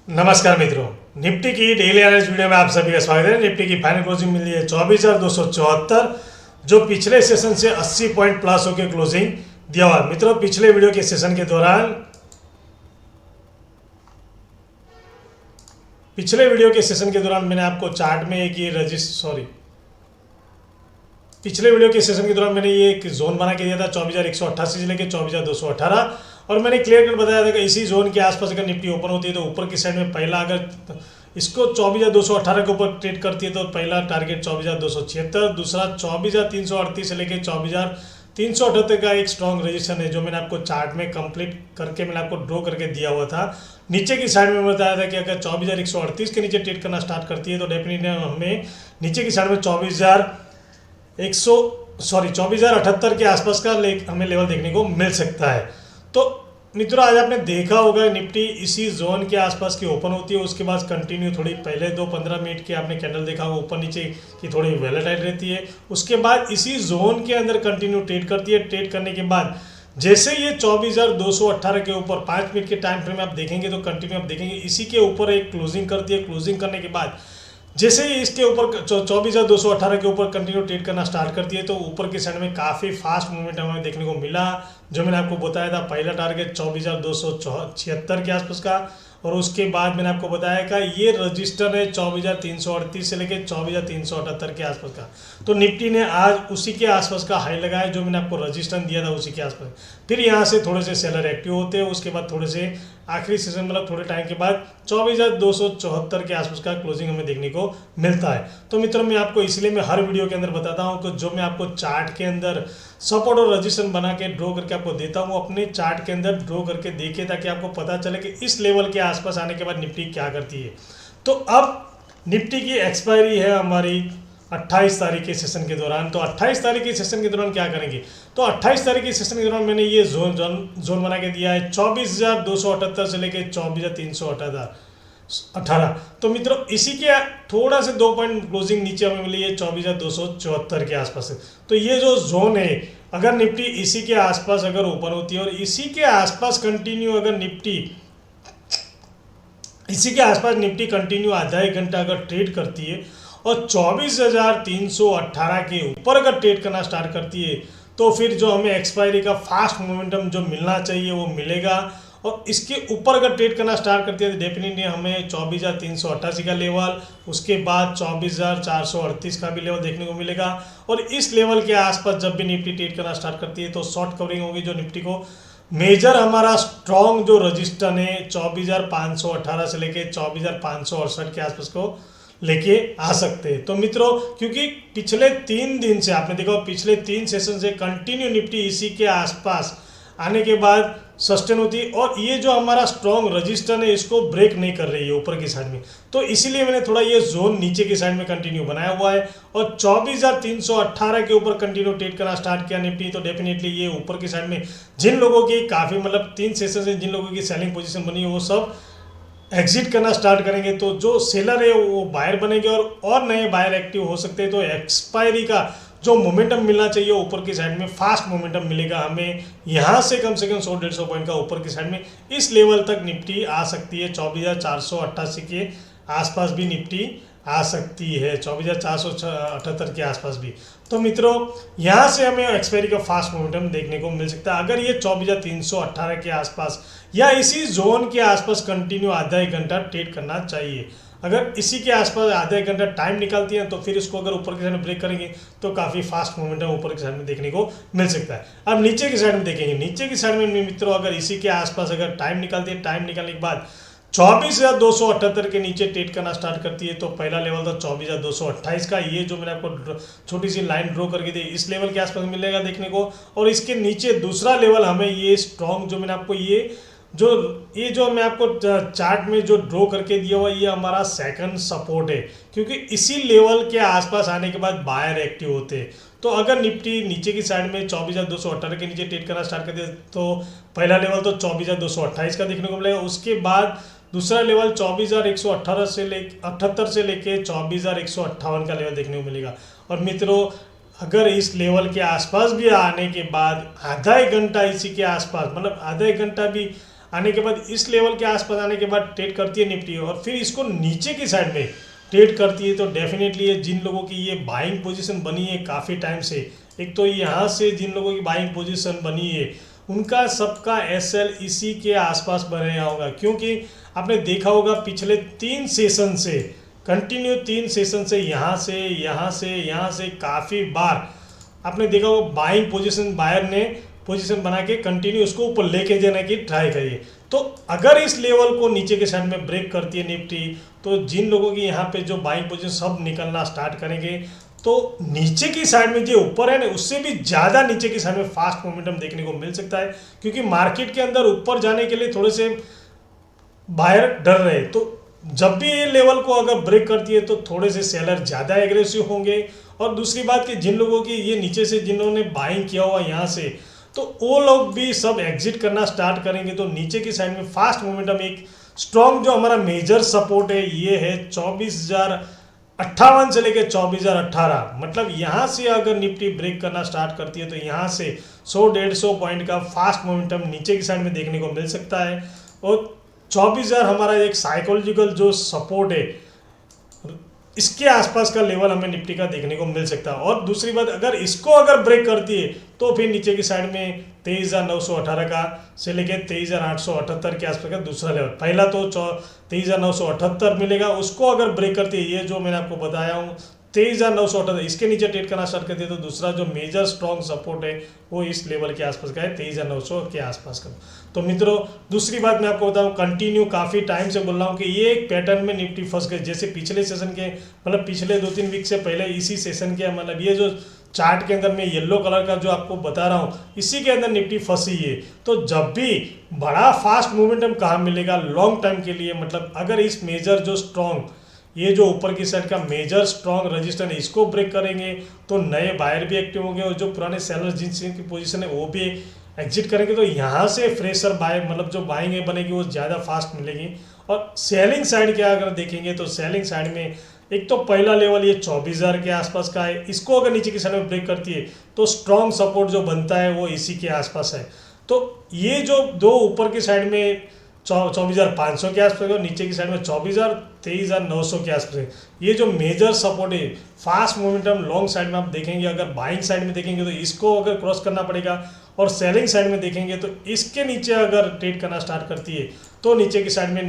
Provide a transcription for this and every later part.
नमस्कार मित्रों, निफ्टी की डेली एनालिसिस वीडियो में आप सभी का स्वागत है। निफ्टी की फाइनल क्लोजिंग मिली है 24,274, जो पिछले सेशन से 80 पॉइंट प्लस होकर क्लोजिंग दिया हुआ। मित्रों, पिछले वीडियो के सेशन के दौरान मैंने आपको चार्ट में एक ये पिछले वीडियो के सेशन के दौरान मैंने ये एक जोन बना के दिया था 24,188 से लेकर 24,218, और मैंने क्लियर कट बताया था कि इसी जोन के आसपास अगर निफ्टी ओपन होती है तो ऊपर की साइड में पहला, अगर इसको 24,218 के ऊपर ट्रेड करती है तो पहला टारगेट 24,276, दूसरा 24,338 से लेकर 24,378 का एक स्ट्रॉन्ग रजिस्टर है, जो मैंने आपको चार्ट में कंप्लीट करके मैंने आपको ड्रॉ करके दिया हुआ था। नीचे की साइड में बताया था कि अगर 24,138 के नीचे ट्रेड करना स्टार्ट करती है तो डेफिनेटली हमें नीचे की साइड में 24,078 के आसपास का हमें लेवल देखने को मिल सकता है। तो मित्रों, आज आपने देखा होगा निफ्टी इसी जोन के आसपास की ओपन होती है, उसके बाद कंटिन्यू थोड़ी पहले 15 मिनट के आपने कैंडल देखा होगा ऊपर नीचे की थोड़ी वैलेटाइल रहती है, उसके बाद इसी जोन के अंदर कंटिन्यू ट्रेड करती है। ट्रेड करने के बाद जैसे ये 24,218 के ऊपर 5 मिनट के टाइम फ्रेम में आप देखेंगे तो कंटिन्यू आप देखेंगे इसी के ऊपर एक क्लोजिंग करती है। क्लोजिंग करने के बाद जैसे ही इसके ऊपर 24,218 के ऊपर कंटिन्यू ट्रेड करना स्टार्ट करती है तो ऊपर की साइड में काफ़ी फास्ट मूवमेंट हमें देखने को मिला। जो मैंने आपको बताया था, पहला टारगेट 24,276 के आसपास का, और उसके बाद मैंने आपको बताया कि ये रजिस्टर है 24,338 से लेकर 24,378 के आसपास का। तो निफ्टी ने आज उसी के आसपास का हाई लगाया, जो मैंने आपको रजिस्टर दिया था उसी के आसपास। फिर यहाँ से थोड़े से सेलर एक्टिव होते हैं, उसके बाद थोड़े से आखिरी सेशन मतलब थोड़े टाइम के बाद 24,274 के आसपास का क्लोजिंग हमें देखने को मिलता है। तो मित्रों, मैं आपको इसलिए मैं हर वीडियो के अंदर बताता हूँ कि जो मैं आपको चार्ट के अंदर सपोर्ट और रजिस्टर बना के ड्रॉ करके आपको देता हूँ, अपने चार्ट के अंदर ड्रॉ करके देखिए ताकि आपको पता चले कि इस लेवल के आसपास आने के बाद निफ्टी क्या करती है। तो अब निफ्टी की एक्सपायरी है हमारी 28 तारीख के सेशन के दौरान। तो 28 तारीख के सेशन के दौरान क्या करेंगे, तो 28 तारीख के सेशन के दौरान मैंने ये जोन बना के दिया है 24,278 से लेकर 24,318। तो मित्रों, इसी के थोड़ा से 2 पॉइंट क्लोजिंग नीचे हमें मिली है 24,274 के आसपास से। तो ये जो जोन है, अगर निफ्टी इसी के आसपास अगर ओपन होती है और इसी के आसपास कंटिन्यू अगर निफ्टी कंटिन्यू आधा एक घंटा अगर ट्रेड करती है और 24,318 के ऊपर अगर ट्रेड करना स्टार्ट करती है तो फिर जो हमें एक्सपायरी का फास्ट मोमेंटम जो मिलना चाहिए वो मिलेगा। और इसके ऊपर अगर ट्रेड करना स्टार्ट करती है तो डेफिनेटली हमें 24,388 का लेवल, उसके बाद 24,438 का भी लेवल देखने को मिलेगा। और इस लेवल के आसपास जब भी निफ्टी ट्रेड करना स्टार्ट करती है तो शॉर्ट कवरिंग होगी, जो निफ्टी को मेजर हमारा स्ट्रॉन्ग जो रजिस्टर है 24,518 से लेके 24,568 के आसपास को लेके आ सकते हैं। तो मित्रों, क्योंकि पिछले 3 दिन से आपने देखा, पिछले 3 सेशन से कंटिन्यू निफ्टी इसी के आसपास आने के बाद सस्टेन होती है और ये जो हमारा स्ट्रॉन्ग रजिस्टर है इसको ब्रेक नहीं कर रही है ऊपर की साइड में। तो इसीलिए मैंने थोड़ा ये जोन नीचे की साइड में कंटिन्यू बनाया हुआ है और 24,318 के ऊपर कंटिन्यू ट्रेड करना स्टार्ट किया निफ्टी। तो डेफिनेटली ये ऊपर की साइड में जिन लोगों की काफ़ी मतलब 3 सेशन से जिन लोगों की सेलिंग पोजीशन बनी है वो सब एग्जिट करना स्टार्ट करेंगे। तो जो सेलर है वो बायर बनेंगे और नए बायर एक्टिव हो सकते हैं। तो एक्सपायरी का जो मोमेंटम मिलना चाहिए ऊपर की साइड में फास्ट मोमेंटम मिलेगा हमें, यहाँ से कम 100-150 पॉइंट का ऊपर की साइड में इस लेवल तक निफ्टी आ सकती है। 24,488 के आसपास भी निफ्टी आ सकती है, 24,478 के आसपास भी। तो मित्रों, यहाँ से हमें एक्सपायरी का फास्ट मोमेंटम देखने को मिल सकता है अगर ये 24,318 के आसपास या इसी जोन के आसपास कंटिन्यू आधा एक घंटा ट्रेड करना चाहिए। अगर इसी के आसपास आधा एक घंटा टाइम निकालती है तो फिर इसको अगर ऊपर की साइड में ब्रेक करेंगे तो काफ़ी फास्ट मोमेंटम ऊपर की साइड में देखने को मिल सकता है। अब नीचे की साइड में देखेंगे, नीचे की साइड में मित्रों अगर इसी के आसपास अगर टाइम निकालती है, टाइम निकालने के बाद 24,278 के नीचे ट्रेड करना स्टार्ट करती है तो पहला लेवल था 24,228 का। ये जो मैंने आपको छोटी सी लाइन ड्रॉ करके दी इस लेवल के आसपास मिलेगा देखने को। और इसके नीचे दूसरा लेवल हमें ये स्ट्रॉन्ग जो मैंने आपको ये जो मैं आपको चार्ट में जो ड्रॉ करके दिया हुआ ये हमारा सेकंड सपोर्ट है, क्योंकि इसी लेवल के आसपास आने के बाद बायर एक्टिव होते हैं। तो अगर निफ्टी नीचे की साइड में 24,218 के नीचे ट्रेड करना स्टार्ट कर दे तो पहला लेवल तो 24,228 का देखने को मिलेगा। उसके बाद दूसरा लेवल 24,118 से लेके 24,158 का लेवल देखने को मिलेगा। और मित्रों, अगर इस लेवल के आसपास भी आने के बाद आधा एक घंटा इसी के आसपास मतलब आधा एक घंटा भी आने के बाद इस लेवल के आसपास आने के बाद ट्रेड करती है निफ्टी और फिर इसको नीचे की साइड में ट्रेड करती है, तो डेफिनेटली ये जिन लोगों की ये बाइंग पोजीशन बनी है काफ़ी टाइम से, एक तो यहाँ से जिन लोगों की बाइंग पोजीशन बनी है उनका सबका एसएल इसी के आसपास बना होगा, क्योंकि आपने देखा होगा पिछले 3 सेशन से कंटिन्यू 3 सेशन से यहाँ से काफ़ी बार आपने देखा होगा बाइंग पोजीशन बायर ने पोजीशन बना के कंटिन्यू उसको ऊपर लेके जाने की ट्राई करिए। तो अगर इस लेवल को नीचे के साइड में ब्रेक करती है निफ्टी, तो जिन लोगों की यहाँ पे जो बाइंग पोजीशन सब निकलना स्टार्ट करेंगे, तो नीचे की साइड में जो ऊपर है ना उससे भी ज़्यादा नीचे की साइड में फास्ट मोमेंटम देखने को मिल सकता है, क्योंकि मार्केट के अंदर ऊपर जाने के लिए थोड़े से बायर डर रहे। तो जब भी ये लेवल को अगर ब्रेक करती है तो थोड़े से सेलर ज़्यादा एग्रेसिव होंगे। और दूसरी बात कि जिन लोगों की ये नीचे से जिन्होंने बाइंग किया हुआ यहाँ से, तो वो लोग भी सब एग्जिट करना स्टार्ट करेंगे। तो नीचे की साइड में फास्ट मोमेंटम एक स्ट्रॉन्ग जो हमारा मेजर सपोर्ट है ये है 24,058 से लेकर 24,018, मतलब यहाँ से अगर निफ्टी ब्रेक करना स्टार्ट करती है तो यहाँ से 100-150 पॉइंट का फास्ट मोमेंटम नीचे की साइड में देखने को मिल सकता है। और 24,000 हमारा एक साइकोलॉजिकल जो सपोर्ट है इसके आसपास का लेवल हमें निफ्टी का देखने को मिल सकता है। और दूसरी बात, अगर इसको अगर ब्रेक करती है तो फिर नीचे की साइड में 23,918 का से लेके 23,878 के आसपास का दूसरा लेवल, पहला तो 23,978 मिलेगा, उसको अगर ब्रेक करती है, ये जो मैंने आपको बताया हूँ 23,978 इसके नीचे ट्रेड करना स्टार्ट करती है, तो दूसरा जो मेजर स्ट्रॉन्ग सपोर्ट है वो इस लेवल के आसपास का है 23,900 के आसपास का। तो मित्रों दूसरी बात मैं आपको बताऊं, कंटिन्यू काफ़ी टाइम से बोल रहा हूं कि ये एक पैटर्न में निफ्टी फंस गए। जैसे पिछले सेशन के मतलब पिछले 2-3 वीक से पहले इसी सेशन के मतलब ये जो चार्ट के अंदर मैं येलो कलर का जो आपको बता रहा हूँ इसी के अंदर निफ्टी फंसी है। तो जब भी बड़ा फास्ट मोमेंटम कहाँ मिलेगा लॉन्ग टर्म के लिए, मतलब अगर इस मेजर जो स्ट्रॉन्ग ये जो ऊपर की साइड का मेजर स्ट्रॉन्ग रजिस्टर है इसको ब्रेक करेंगे तो नए बायर भी एक्टिव होंगे और जो पुराने सेलर्स जिनकी पोजीशन है वो भी एग्जिट करेंगे। तो यहाँ से फ्रेशर बाय मतलब जो बाइंग बनेगी वो ज़्यादा फास्ट मिलेगी। और सेलिंग साइड क्या अगर देखेंगे तो सेलिंग साइड में एक तो पहला लेवल ये 24,000 के आसपास का है, इसको अगर नीचे की साइड में ब्रेक करती है तो स्ट्रॉन्ग सपोर्ट जो बनता है वो इसी के आसपास है। तो ये जो दो ऊपर की साइड में 24,500 के आसपास और नीचे की साइड में 24,000 23,900 के आसपास है, ये जो मेजर सपोर्ट है फास्ट मोमेंटम लॉन्ग साइड में आप देखेंगे। अगर बाइंग साइड में देखेंगे तो इसको अगर क्रॉस करना पड़ेगा और सेलिंग साइड में देखेंगे तो इसके नीचे अगर ट्रेड करना स्टार्ट करती है तो नीचे की साइड में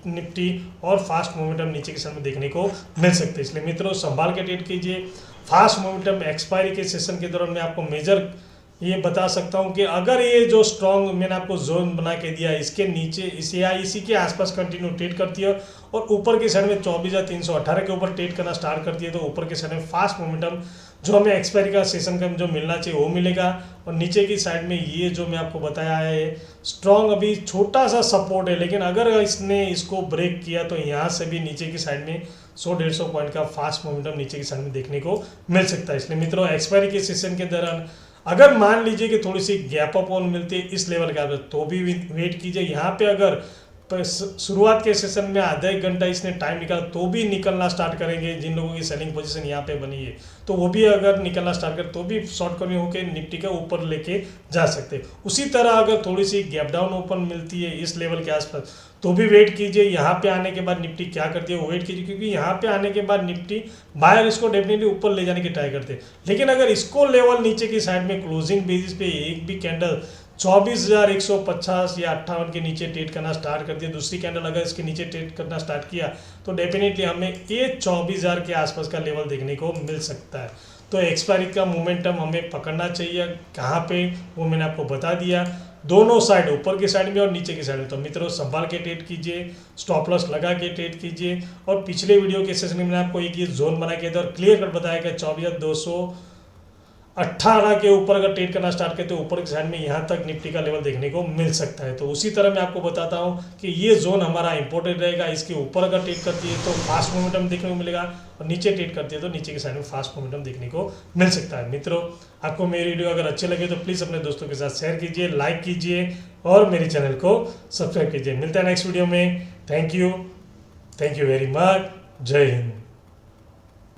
निफ्टी और फास्ट मोमेंटम नीचे की साइड में देखने को मिल सकते हैं। इसलिए मित्रों संभाल के ट्रेड कीजिए। फास्ट मोमेंटम एक्सपायरी के सेशन के दौरान मैं आपको मेजर ये बता सकता हूँ कि अगर ये जो स्ट्रॉन्ग मैंने आपको जोन बना के दिया है इसके नीचे इसी के आसपास कंटिन्यू ट्रेड करती है और ऊपर की साइड में 24,318 के ऊपर ट्रेड करना स्टार्ट करती है तो ऊपर की साइड में फास्ट मोमेंटम जो हमें एक्सपायरी का सेशन का जो मिलना चाहिए वो मिलेगा। और नीचे की साइड में ये जो मैं आपको बताया है स्ट्रॉन्ग अभी छोटा सा सपोर्ट है, लेकिन अगर इसने इसको ब्रेक किया तो यहाँ से भी नीचे की साइड में 100-150 पॉइंट का फास्ट मोमेंटम नीचे की साइड में देखने को मिल सकता है। इसलिए मित्रों एक्सपायरी के सेशन के दौरान अगर मान लीजिए कि थोड़ी सी गैप अप ऑन मिलती है इस लेवल के आसपास तो भी वेट कीजिए। यहाँ पे अगर शुरुआत के सेशन में आधा एक घंटा इसने टाइम निकाला तो भी निकलना स्टार्ट करेंगे। जिन लोगों की सेलिंग पोजीशन यहाँ पे बनी है तो वो भी अगर निकलना स्टार्ट कर तो भी शॉर्ट कवरिंग होकर निफ्टी का ऊपर लेके जा सकते हैं। उसी तरह अगर थोड़ी सी गैप डाउन ओपन मिलती है इस लेवल के आसपास तो भी वेट कीजिए। यहाँ पे आने के बाद निफ्टी क्या करती है वो वेट कीजिए, क्योंकि यहाँ पे आने के बाद निफ्टी बायर इसको डेफिनेटली ऊपर ले जाने की ट्राई करते हैं। लेकिन अगर इसको लेवल नीचे की साइड में क्लोजिंग बेसिस पे एक भी कैंडल 24,150 या 58 के नीचे ट्रेड करना स्टार्ट करती है, दूसरी कैंडल अगर इसके नीचे ट्रेड करना स्टार्ट किया तो डेफिनेटली हमें ये 24,000 के आसपास का लेवल देखने को मिल सकता है। तो एक्सपायरी का मोमेंटम हमें पकड़ना चाहिए कहाँ पे वो मैंने आपको बता दिया, दोनों साइड ऊपर की साइड में और नीचे की साइड में। तो मित्रों संभाल के ट्रेड कीजिए, स्टॉप लॉस लगा के ट्रेड कीजिए। और पिछले वीडियो के सेशन में मैंने आपको एक ये जोन बना के दिया और क्लियर कट बताया कि 24,218 के ऊपर अगर ट्रेड करना स्टार्ट करते तो ऊपर की साइड में यहाँ तक निफ्टी का लेवल देखने को मिल सकता है। तो उसी तरह मैं आपको बताता हूँ कि ये जोन हमारा इंपॉर्टेंट रहेगा। इसके ऊपर अगर ट्रेड करती है तो फास्ट मोमेंटम देखने को मिलेगा और नीचे ट्रेड करती है तो नीचे की साइड में फास्ट मोमेंटम देखने को मिल सकता है। मित्रों आपको मेरी वीडियो अगर अच्छे लगे तो प्लीज़ अपने दोस्तों के साथ शेयर कीजिए, लाइक कीजिए और मेरे चैनल को सब्सक्राइब कीजिए। मिलता है नेक्स्ट वीडियो में। Thank you very much. जय हिंद।